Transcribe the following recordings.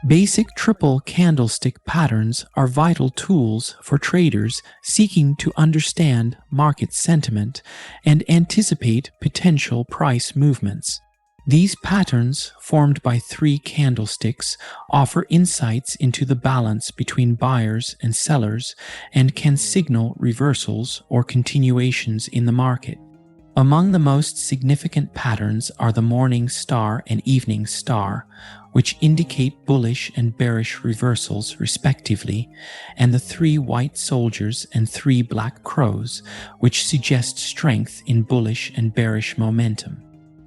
Basic triple candlestick patterns are vital tools for traders seeking to understand market sentiment and anticipate potential price movements. These patterns, formed by 3 candlesticks, offer insights into the balance between buyers and sellers and can signal reversals or continuations in the market. Among the most significant patterns are the Morning Star and Evening Star, which indicate bullish and bearish reversals respectively, and the 3 white soldiers and 3 black crows, which suggest strength in bullish and bearish momentum.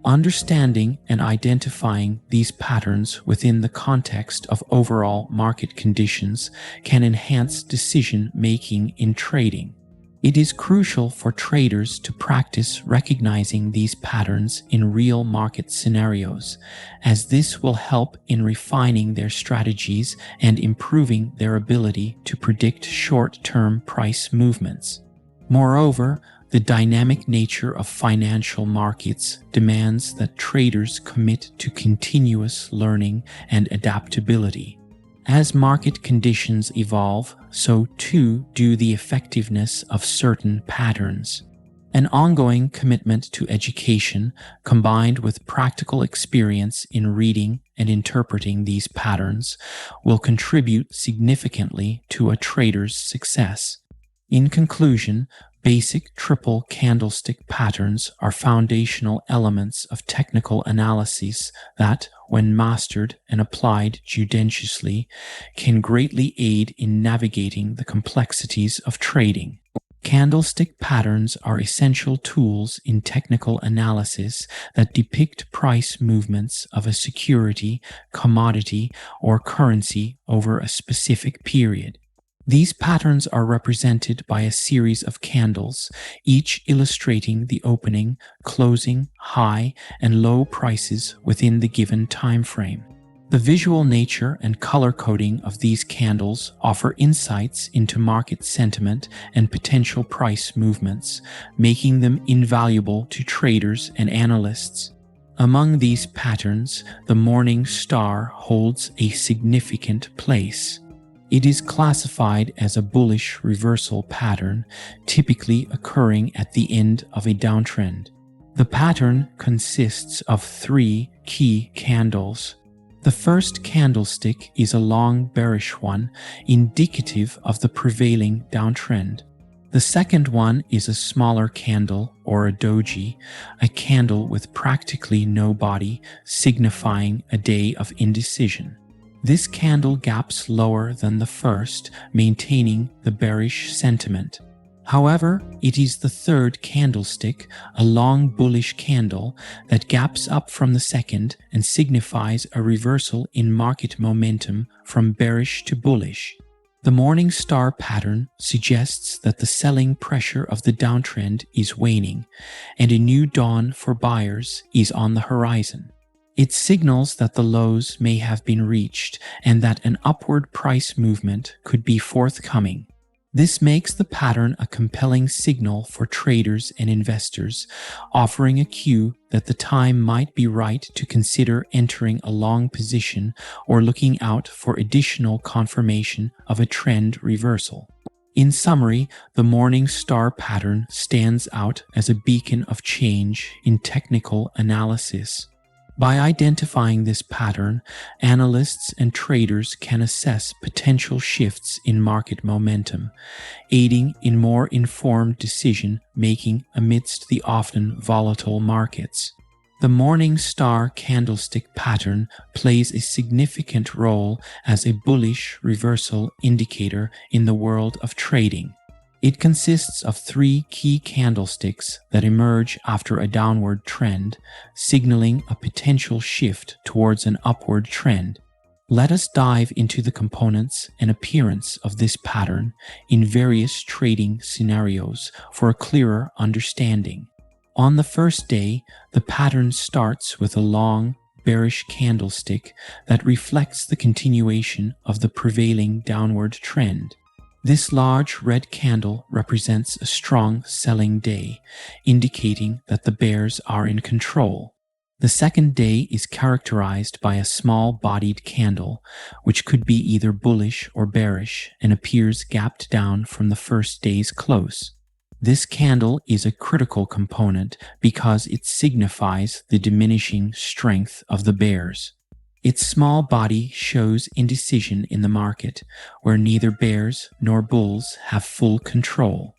Understanding and identifying these patterns within the context of overall market conditions can enhance decision-making in trading. It is crucial for traders to practice recognizing these patterns in real market scenarios, as this will help in refining their strategies and improving their ability to predict short-term price movements. Moreover, the dynamic nature of financial markets demands that traders commit to continuous learning and adaptability. As market conditions evolve, so too do the effectiveness of certain patterns. An ongoing commitment to education, combined with practical experience in reading and interpreting these patterns, will contribute significantly to a trader's success. In conclusion, basic triple candlestick patterns are foundational elements of technical analysis that, when mastered and applied judiciously, can greatly aid in navigating the complexities of trading. Candlestick patterns are essential tools in technical analysis that depict price movements of a security, commodity, or currency over a specific period. These patterns are represented by a series of candles, each illustrating the opening, closing, high, and low prices within the given time frame. The visual nature and color coding of these candles offer insights into market sentiment and potential price movements, making them invaluable to traders and analysts. Among these patterns, the Morning Star holds a significant place. It is classified as a bullish reversal pattern, typically occurring at the end of a downtrend. The pattern consists of 3 key candles. The first candlestick is a long bearish one, indicative of the prevailing downtrend. The second one is a smaller candle, or a doji, a candle with practically no body, signifying a day of indecision. This candle gaps lower than the first, maintaining the bearish sentiment. However, it is the third candlestick, a long bullish candle, that gaps up from the second and signifies a reversal in market momentum from bearish to bullish. The Morning Star pattern suggests that the selling pressure of the downtrend is waning, and a new dawn for buyers is on the horizon. It signals that the lows may have been reached and that an upward price movement could be forthcoming. This makes the pattern a compelling signal for traders and investors, offering a cue that the time might be right to consider entering a long position or looking out for additional confirmation of a trend reversal. In summary, the Morning Star pattern stands out as a beacon of change in technical analysis. By identifying this pattern, analysts and traders can assess potential shifts in market momentum, aiding in more informed decision-making amidst the often volatile markets. The Morning Star Candlestick Pattern plays a significant role as a bullish reversal indicator in the world of trading. It consists of 3 key candlesticks that emerge after a downward trend, signaling a potential shift towards an upward trend. Let us dive into the components and appearance of this pattern in various trading scenarios for a clearer understanding. On the first day, the pattern starts with a long, bearish candlestick that reflects the continuation of the prevailing downward trend. This large red candle represents a strong selling day, indicating that the bears are in control. The second day is characterized by a small-bodied candle, which could be either bullish or bearish and appears gapped down from the first day's close. This candle is a critical component because it signifies the diminishing strength of the bears. Its small body shows indecision in the market, where neither bears nor bulls have full control.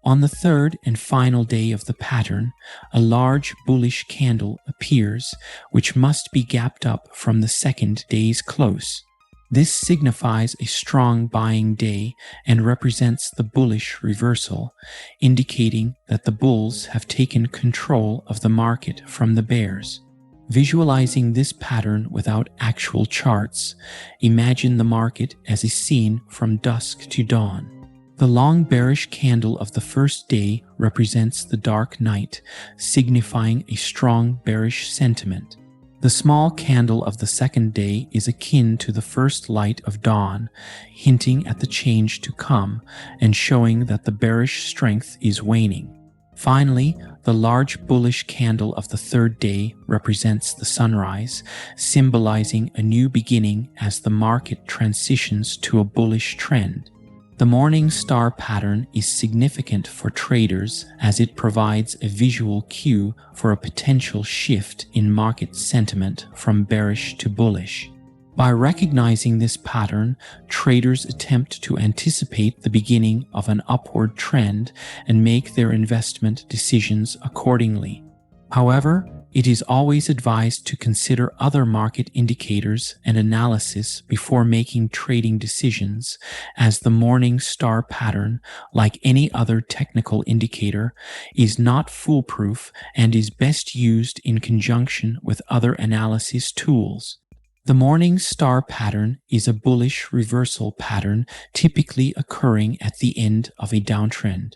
On the third and final day of the pattern, a large bullish candle appears, which must be gapped up from the second day's close. This signifies a strong buying day and represents the bullish reversal, indicating that the bulls have taken control of the market from the bears. Visualizing this pattern without actual charts, imagine the market as a scene from dusk to dawn. The long bearish candle of the first day represents the dark night, signifying a strong bearish sentiment. The small candle of the second day is akin to the first light of dawn, hinting at the change to come and showing that the bearish strength is waning. Finally, the large bullish candle of the third day represents the sunrise, symbolizing a new beginning as the market transitions to a bullish trend. The Morning Star pattern is significant for traders as it provides a visual cue for a potential shift in market sentiment from bearish to bullish. By recognizing this pattern, traders attempt to anticipate the beginning of an upward trend and make their investment decisions accordingly. However, it is always advised to consider other market indicators and analysis before making trading decisions, as the Morning Star pattern, like any other technical indicator, is not foolproof and is best used in conjunction with other analysis tools. The Morning Star pattern is a bullish reversal pattern typically occurring at the end of a downtrend.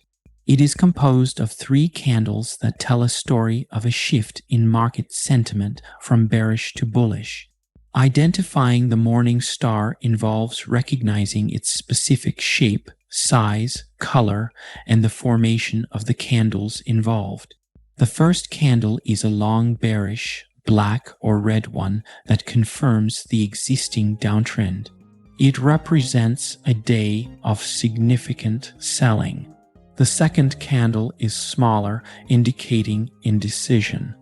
It is composed of 3 candles that tell a story of a shift in market sentiment from bearish to bullish. Identifying the Morning Star involves recognizing its specific shape, size, color, and the formation of the candles involved. The first candle is a long bearish, black or red one that confirms the existing downtrend. It represents a day of significant selling. The second candle is smaller, indicating indecision.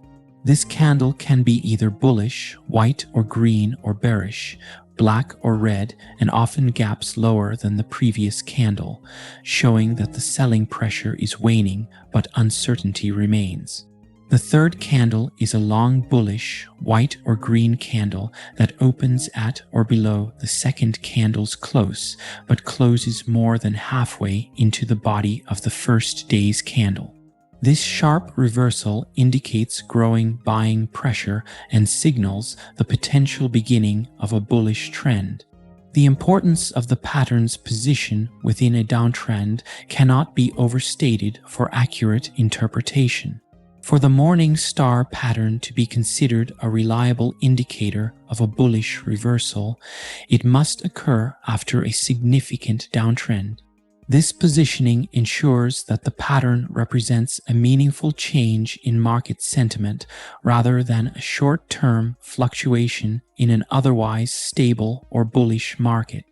This candle can be either bullish, white or green, or bearish, black or red, and often gaps lower than the previous candle, showing that the selling pressure is waning but uncertainty remains. The third candle is a long bullish, white or green candle that opens at or below the second candle's close, but closes more than halfway into the body of the first day's candle. This sharp reversal indicates growing buying pressure and signals the potential beginning of a bullish trend. The importance of the pattern's position within a downtrend cannot be overstated for accurate interpretation. For the Morning Star pattern to be considered a reliable indicator of a bullish reversal, it must occur after a significant downtrend. This positioning ensures that the pattern represents a meaningful change in market sentiment rather than a short-term fluctuation in an otherwise stable or bullish market.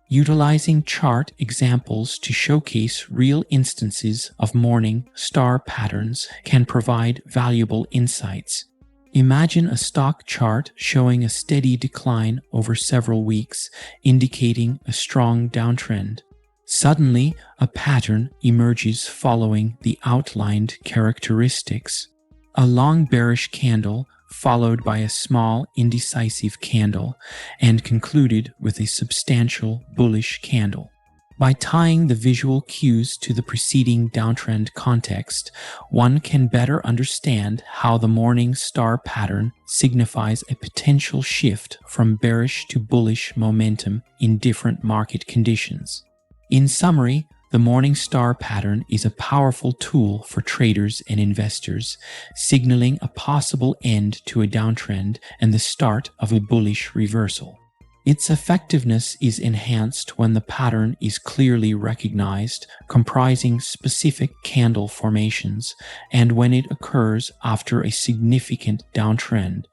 Utilizing chart examples to showcase real instances of Morning Star patterns can provide valuable insights. Imagine a stock chart showing a steady decline over several weeks, indicating a strong downtrend. Suddenly, a pattern emerges following the outlined characteristics. A long bearish candle followed by a small indecisive candle, and concluded with a substantial bullish candle. By tying the visual cues to the preceding downtrend context, one can better understand how the Morning Star pattern signifies a potential shift from bearish to bullish momentum in different market conditions. In summary, the Morning Star pattern is a powerful tool for traders and investors, signaling a possible end to a downtrend and the start of a bullish reversal. Its effectiveness is enhanced when the pattern is clearly recognized, comprising specific candle formations, and when it occurs after a significant downtrend.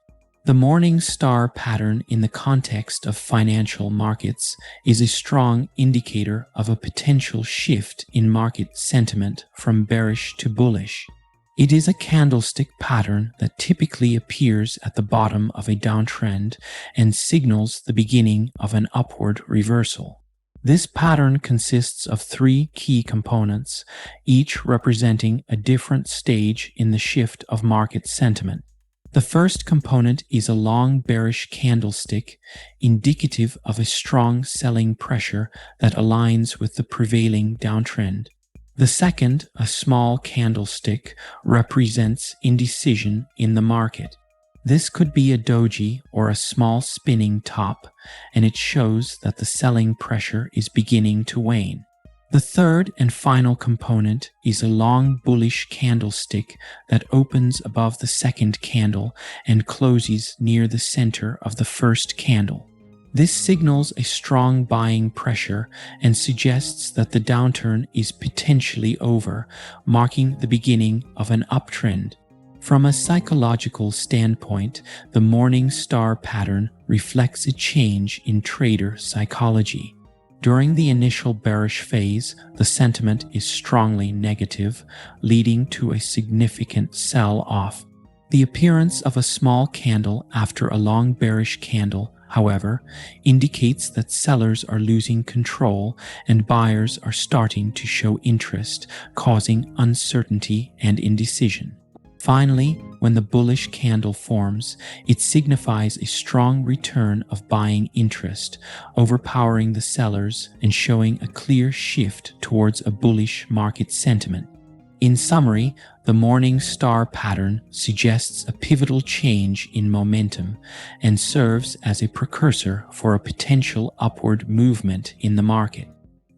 The Morning Star pattern in the context of financial markets is a strong indicator of a potential shift in market sentiment from bearish to bullish. It is a candlestick pattern that typically appears at the bottom of a downtrend and signals the beginning of an upward reversal. This pattern consists of three key components, each representing a different stage in the shift of market sentiment. The first component is a long bearish candlestick, indicative of a strong selling pressure that aligns with the prevailing downtrend. The second, a small candlestick, represents indecision in the market. This could be a doji or a small spinning top, and it shows that the selling pressure is beginning to wane. The third and final component is a long bullish candlestick that opens above the second candle and closes near the center of the first candle. This signals a strong buying pressure and suggests that the downturn is potentially over, marking the beginning of an uptrend. From a psychological standpoint, the Morning Star pattern reflects a change in trader psychology. During the initial bearish phase, the sentiment is strongly negative, leading to a significant sell-off. The appearance of a small candle after a long bearish candle, however, indicates that sellers are losing control and buyers are starting to show interest, causing uncertainty and indecision. Finally, when the bullish candle forms, it signifies a strong return of buying interest, overpowering the sellers and showing a clear shift towards a bullish market sentiment. In summary, the Morning Star pattern suggests a pivotal change in momentum and serves as a precursor for a potential upward movement in the market.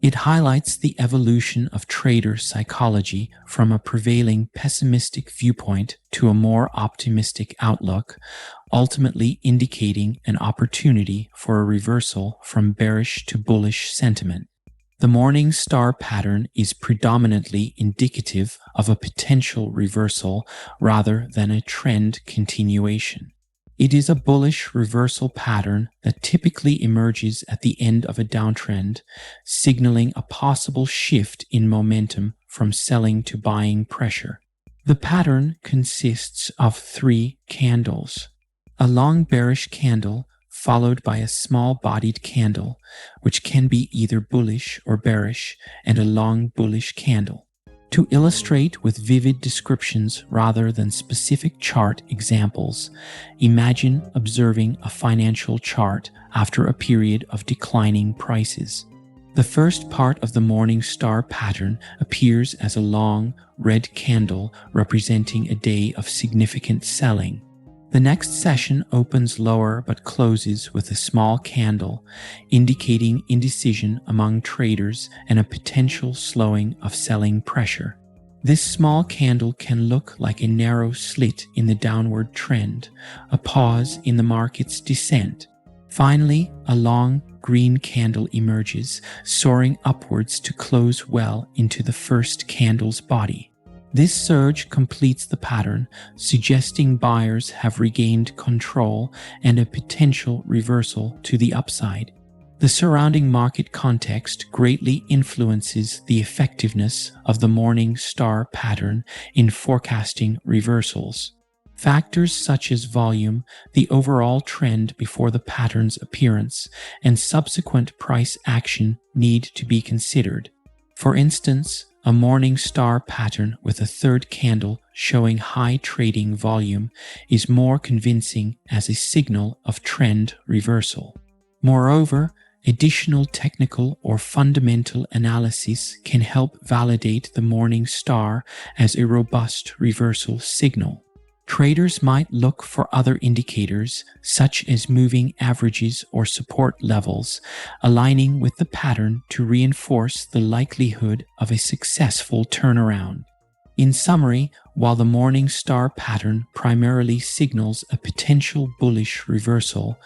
It highlights the evolution of trader psychology from a prevailing pessimistic viewpoint to a more optimistic outlook, ultimately indicating an opportunity for a reversal from bearish to bullish sentiment. The Morning Star pattern is predominantly indicative of a potential reversal rather than a trend continuation. It is a bullish reversal pattern that typically emerges at the end of a downtrend, signaling a possible shift in momentum from selling to buying pressure. The pattern consists of three candles: a long bearish candle followed by a small-bodied candle, which can be either bullish or bearish, and a long bullish candle. To illustrate with vivid descriptions rather than specific chart examples, imagine observing a financial chart after a period of declining prices. The first part of the Morning Star pattern appears as a long, red candle representing a day of significant selling. The next session opens lower but closes with a small candle, indicating indecision among traders and a potential slowing of selling pressure. This small candle can look like a narrow slit in the downward trend, a pause in the market's descent. Finally, a long green candle emerges, soaring upwards to close well into the first candle's body. This surge completes the pattern, suggesting buyers have regained control and a potential reversal to the upside. The surrounding market context greatly influences the effectiveness of the Morning Star pattern in forecasting reversals. Factors such as volume, the overall trend before the pattern's appearance, and subsequent price action need to be considered. For instance, a Morning Star pattern with a third candle showing high trading volume is more convincing as a signal of trend reversal. Moreover, additional technical or fundamental analysis can help validate the Morning Star as a robust reversal signal. Traders might look for other indicators, such as moving averages or support levels, aligning with the pattern to reinforce the likelihood of a successful turnaround. In summary, while the Morning Star pattern primarily signals a potential bullish reversal,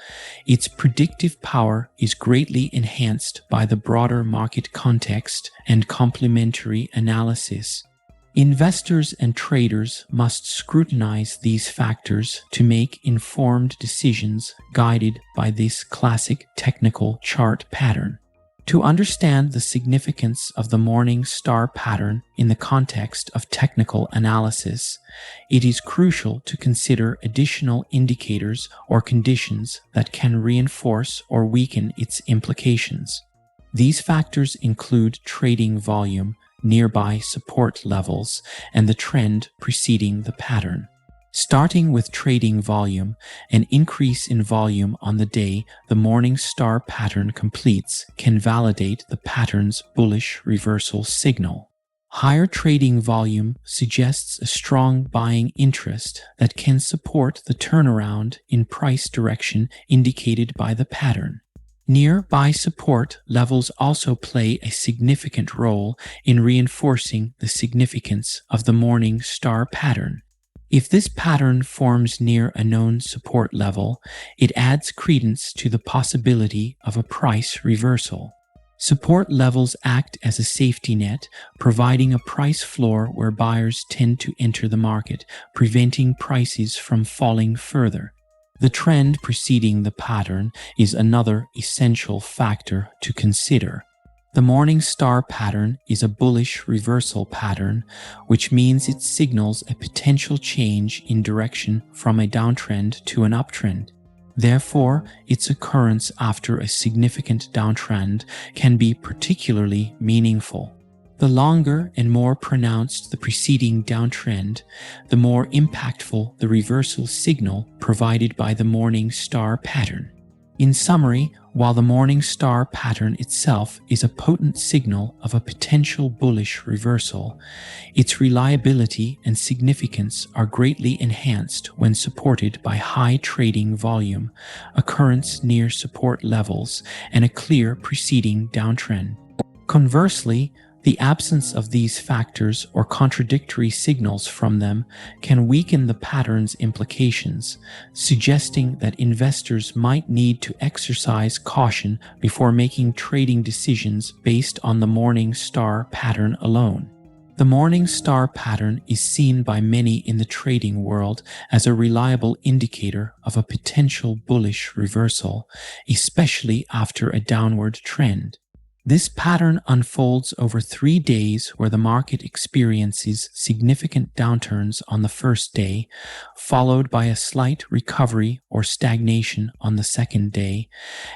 its predictive power is greatly enhanced by the broader market context and complementary analysis. Investors and traders must scrutinize these factors to make informed decisions guided by this classic technical chart pattern. To understand the significance of the Morning Star pattern in the context of technical analysis, it is crucial to consider additional indicators or conditions that can reinforce or weaken its implications. These factors include trading volume, nearby support levels, and the trend preceding the pattern. Starting with trading volume, an increase in volume on the day the Morning Star pattern completes can validate the pattern's bullish reversal signal. Higher trading volume suggests a strong buying interest that can support the turnaround in price direction indicated by the pattern. Nearby support levels also play a significant role in reinforcing the significance of the Morning Star pattern. If this pattern forms near a known support level, it adds credence to the possibility of a price reversal. Support levels act as a safety net, providing a price floor where buyers tend to enter the market, preventing prices from falling further. The trend preceding the pattern is another essential factor to consider. The Morning Star pattern is a bullish reversal pattern, which means it signals a potential change in direction from a downtrend to an uptrend. Therefore, its occurrence after a significant downtrend can be particularly meaningful. The longer and more pronounced the preceding downtrend, the more impactful the reversal signal provided by the Morning Star pattern. In summary, while the Morning Star pattern itself is a potent signal of a potential bullish reversal, its reliability and significance are greatly enhanced when supported by high trading volume, occurrence near support levels, and a clear preceding downtrend. Conversely, the absence of these factors or contradictory signals from them can weaken the pattern's implications, suggesting that investors might need to exercise caution before making trading decisions based on the Morning Star pattern alone. The Morning Star pattern is seen by many in the trading world as a reliable indicator of a potential bullish reversal, especially after a downward trend. This pattern unfolds over 3 days where the market experiences significant downturns on the first day, followed by a slight recovery or stagnation on the second day,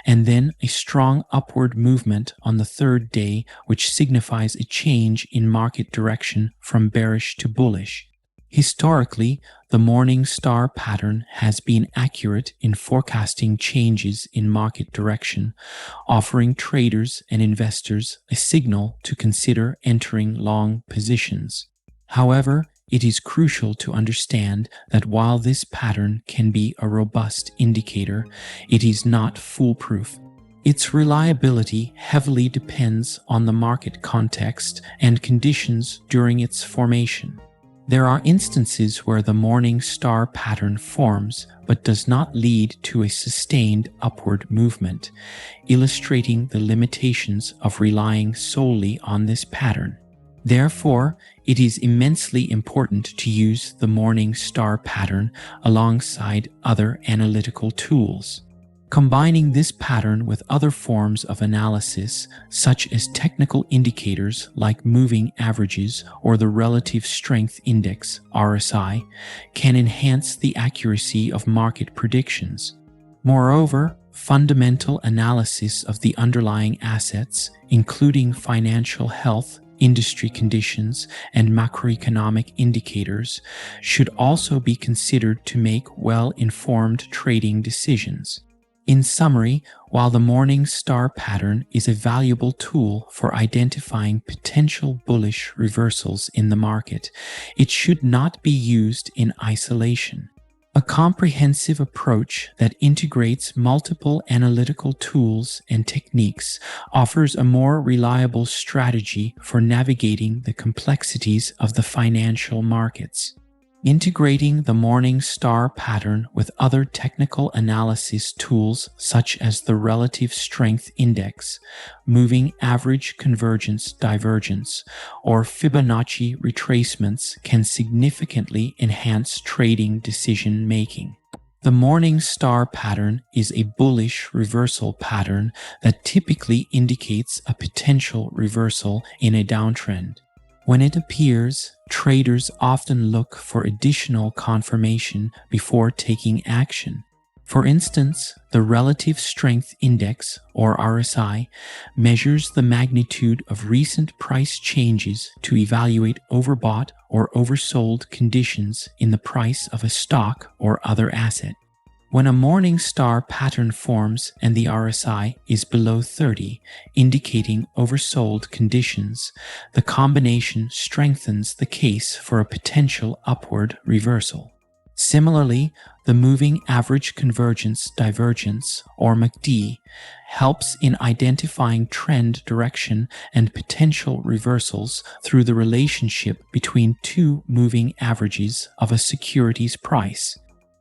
and then a strong upward movement on the third day, which signifies a change in market direction from bearish to bullish. Historically, the Morning Star pattern has been accurate in forecasting changes in market direction, offering traders and investors a signal to consider entering long positions. However, it is crucial to understand that while this pattern can be a robust indicator, it is not foolproof. Its reliability heavily depends on the market context and conditions during its formation. There are instances where the Morning Star pattern forms but does not lead to a sustained upward movement, illustrating the limitations of relying solely on this pattern. Therefore, it is immensely important to use the Morning Star pattern alongside other analytical tools. Combining this pattern with other forms of analysis, such as technical indicators like moving averages or the Relative Strength Index (RSI), can enhance the accuracy of market predictions. Moreover, fundamental analysis of the underlying assets, including financial health, industry conditions, and macroeconomic indicators, should also be considered to make well-informed trading decisions. In summary, while the Morning Star pattern is a valuable tool for identifying potential bullish reversals in the market, it should not be used in isolation. A comprehensive approach that integrates multiple analytical tools and techniques offers a more reliable strategy for navigating the complexities of the financial markets. Integrating the Morning Star pattern with other technical analysis tools such as the Relative Strength Index, Moving Average Convergence Divergence, or Fibonacci retracements can significantly enhance trading decision-making. The Morning Star pattern is a bullish reversal pattern that typically indicates a potential reversal in a downtrend. When it appears, traders often look for additional confirmation before taking action. For instance, the Relative Strength Index, or RSI, measures the magnitude of recent price changes to evaluate overbought or oversold conditions in the price of a stock or other asset. When a Morning Star pattern forms and the RSI is below 30, indicating oversold conditions, the combination strengthens the case for a potential upward reversal. Similarly, the Moving Average Convergence Divergence, or MACD, helps in identifying trend direction and potential reversals through the relationship between two moving averages of a security's price.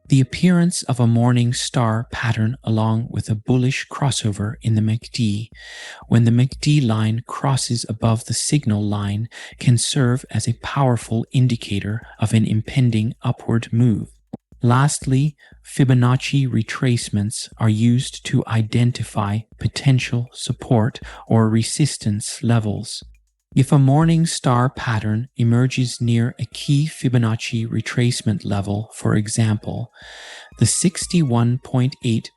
The appearance of a Morning Star pattern along with a bullish crossover in the MACD, when the MACD line crosses above the signal line, can serve as a powerful indicator of an impending upward move. Lastly, Fibonacci retracements are used to identify potential support or resistance levels. If a Morning Star pattern emerges near a key Fibonacci retracement level, for example, the 61.8%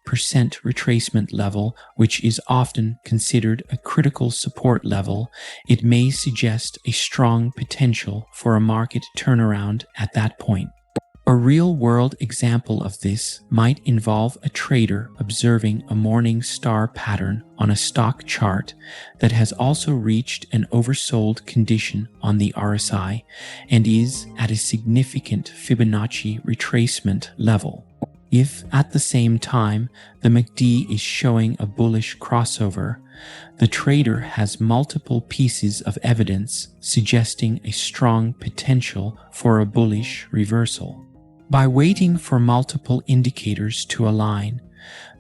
retracement level, which is often considered a critical support level, it may suggest a strong potential for a market turnaround at that point. A real-world example of this might involve a trader observing a Morning Star pattern on a stock chart that has also reached an oversold condition on the RSI and is at a significant Fibonacci retracement level. If, at the same time, the MACD is showing a bullish crossover, the trader has multiple pieces of evidence suggesting a strong potential for a bullish reversal. By waiting for multiple indicators to align,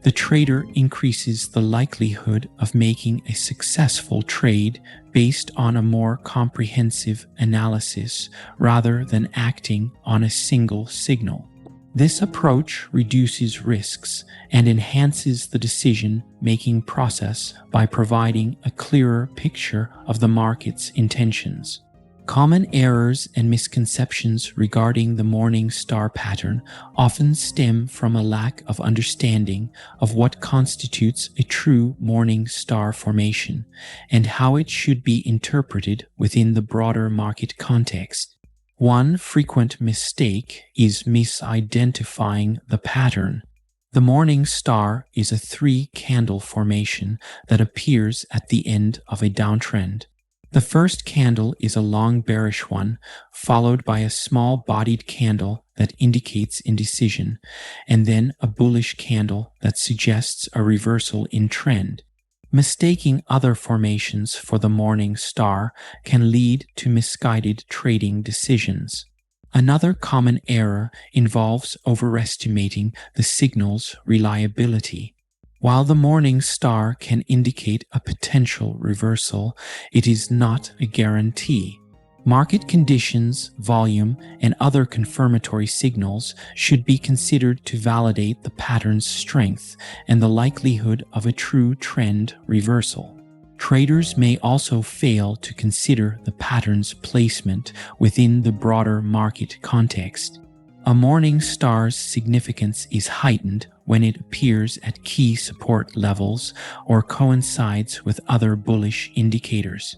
the trader increases the likelihood of making a successful trade based on a more comprehensive analysis rather than acting on a single signal. This approach reduces risks and enhances the decision-making process by providing a clearer picture of the market's intentions. Common errors and misconceptions regarding the Morning Star pattern often stem from a lack of understanding of what constitutes a true Morning Star formation and how it should be interpreted within the broader market context. One frequent mistake is misidentifying the pattern. The Morning Star is a three-candle formation that appears at the end of a downtrend. The first candle is a long bearish one, followed by a small-bodied candle that indicates indecision, and then a bullish candle that suggests a reversal in trend. Mistaking other formations for the Morning Star can lead to misguided trading decisions. Another common error involves overestimating the signal's reliability. While the Morning Star can indicate a potential reversal, it is not a guarantee. Market conditions, volume, and other confirmatory signals should be considered to validate the pattern's strength and the likelihood of a true trend reversal. Traders may also fail to consider the pattern's placement within the broader market context. A Morning Star's significance is heightened when it appears at key support levels or coincides with other bullish indicators.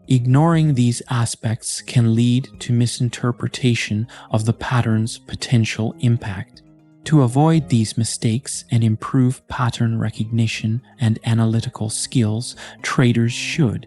Ignoring these aspects can lead to misinterpretation of the pattern's potential impact. To avoid these mistakes and improve pattern recognition and analytical skills, traders should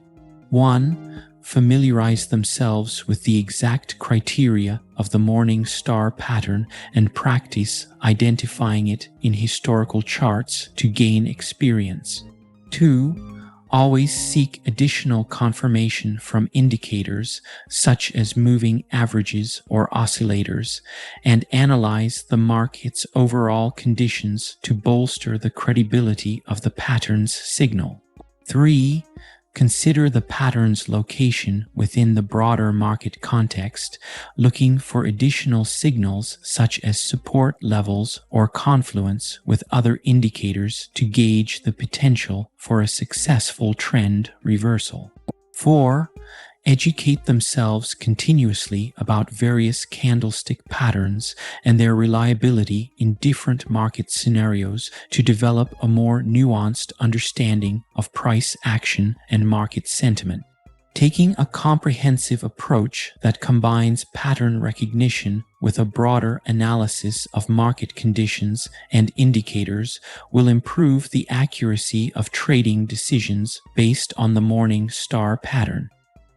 1. Familiarize themselves with the exact criteria of the Morning Star pattern and practice identifying it in historical charts to gain experience. 2. Always seek additional confirmation from indicators such as moving averages or oscillators, and analyze the market's overall conditions to bolster the credibility of the pattern's signal. 3. Consider the pattern's location within the broader market context, looking for additional signals such as support levels or confluence with other indicators to gauge the potential for a successful trend reversal. 4. Educate themselves continuously about various candlestick patterns and their reliability in different market scenarios to develop a more nuanced understanding of price action and market sentiment. Taking a comprehensive approach that combines pattern recognition with a broader analysis of market conditions and indicators will improve the accuracy of trading decisions based on the Morning Star pattern.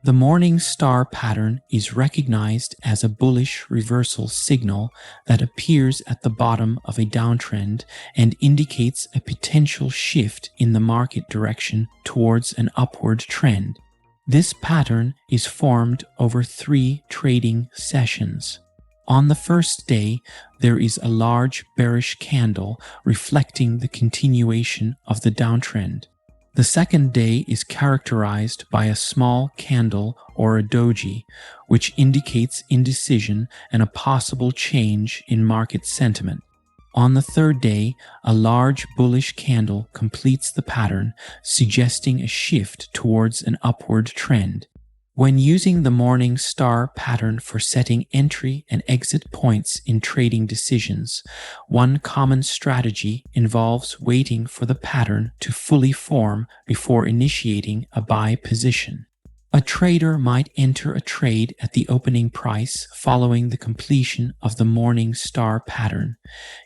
The Morning Star pattern is recognized as a bullish reversal signal that appears at the bottom of a downtrend and indicates a potential shift in the market direction towards an upward trend. This pattern is formed over 3 trading sessions. On the first day, there is a large bearish candle reflecting the continuation of the downtrend. The second day is characterized by a small candle or a doji, which indicates indecision and a possible change in market sentiment. On the third day, a large bullish candle completes the pattern, suggesting a shift towards an upward trend. When using the Morning Star pattern for setting entry and exit points in trading decisions, one common strategy involves waiting for the pattern to fully form before initiating a buy position. A trader might enter a trade at the opening price following the completion of the Morning Star pattern,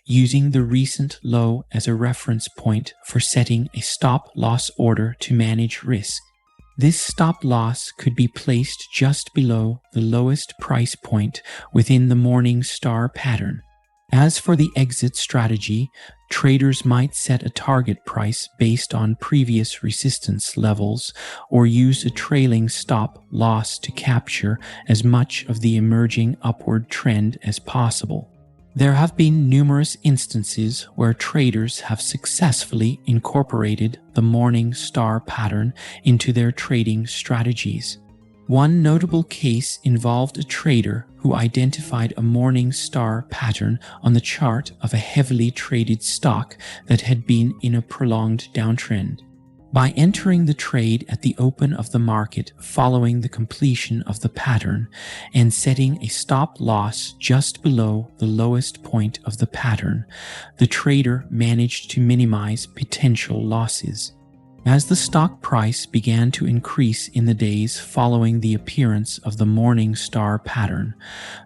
using the recent low as a reference point for setting a stop-loss order to manage risk. This stop loss could be placed just below the lowest price point within the Morning Star pattern. As for the exit strategy, traders might set a target price based on previous resistance levels or use a trailing stop loss to capture as much of the emerging upward trend as possible. There have been numerous instances where traders have successfully incorporated the Morning Star pattern into their trading strategies. One notable case involved a trader who identified a Morning Star pattern on the chart of a heavily traded stock that had been in a prolonged downtrend. By entering the trade at the open of the market following the completion of the pattern and setting a stop loss just below the lowest point of the pattern, the trader managed to minimize potential losses. As the stock price began to increase in the days following the appearance of the Morning Star pattern,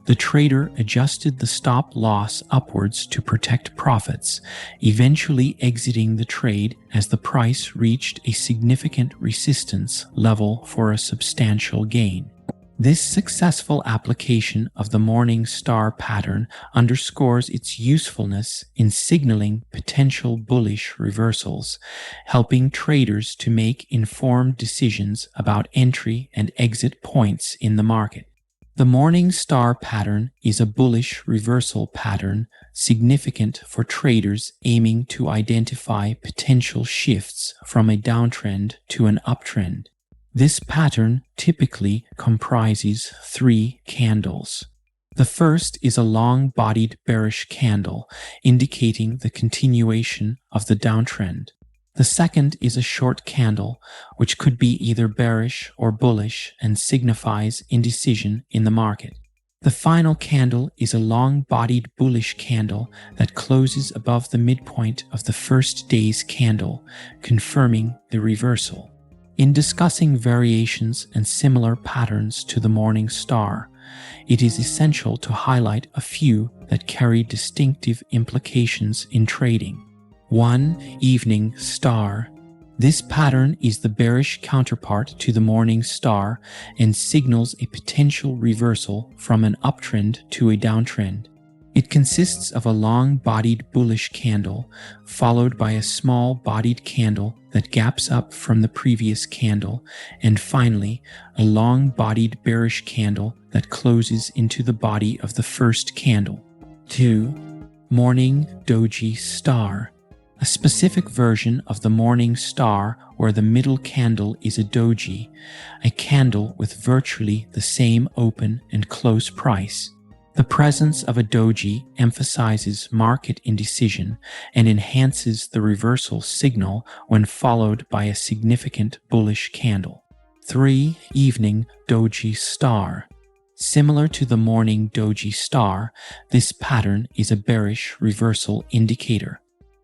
the trader adjusted the stop loss upwards to protect profits, eventually exiting the trade as the price reached a significant resistance level for a substantial gain. This successful application of the Morning Star pattern underscores its usefulness in signaling potential bullish reversals, helping traders to make informed decisions about entry and exit points in the market. The Morning Star pattern is a bullish reversal pattern significant for traders aiming to identify potential shifts from a downtrend to an uptrend. This pattern typically comprises 3 candles. The first is a long-bodied bearish candle, indicating the continuation of the downtrend. The second is a short candle, which could be either bearish or bullish and signifies indecision in the market. The final candle is a long-bodied bullish candle that closes above the midpoint of the first day's candle, confirming the reversal. In discussing variations and similar patterns to the Morning Star, it is essential to highlight a few that carry distinctive implications in trading. 1. Evening Star. This pattern is the bearish counterpart to the Morning Star and signals a potential reversal from an uptrend to a downtrend. It consists of a long-bodied bullish candle, followed by a small-bodied candle that gaps up from the previous candle, and finally, a long-bodied bearish candle that closes into the body of the first candle. 2. Morning Doji Star. A specific version of the morning star where the middle candle is a doji, a candle with virtually the same open and close price. The presence of a doji emphasizes market indecision and enhances the reversal signal when followed by a significant bullish candle. 3. Evening Doji Star. Similar to the morning doji star, this pattern is a bearish reversal indicator.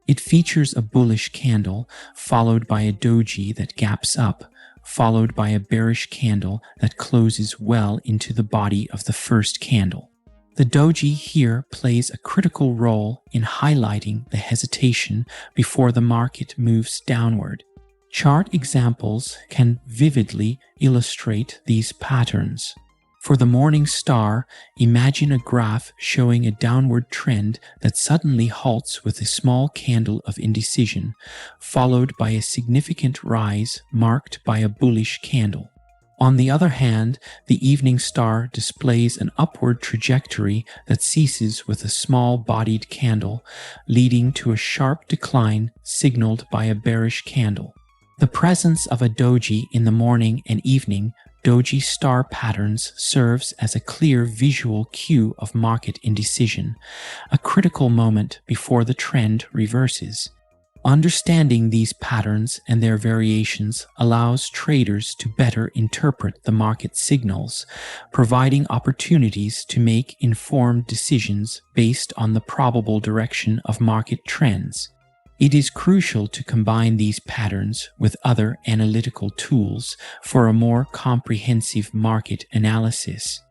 It features a bullish candle followed by a doji that gaps up, followed by a bearish candle that closes well into the body of the first candle. The doji here plays a critical role in highlighting the hesitation before the market moves downward. Chart examples can vividly illustrate these patterns. For the morning star, imagine a graph showing a downward trend that suddenly halts with a small candle of indecision, followed by a significant rise marked by a bullish candle. On the other hand, the evening star displays an upward trajectory that ceases with a small-bodied candle, leading to a sharp decline signaled by a bearish candle. The presence of a doji in the morning and evening doji star patterns serves as a clear visual cue of market indecision, a critical moment before the trend reverses. Understanding these patterns and their variations allows traders to better interpret the market signals, providing opportunities to make informed decisions based on the probable direction of market trends. It is crucial to combine these patterns with other analytical tools for a more comprehensive market analysis.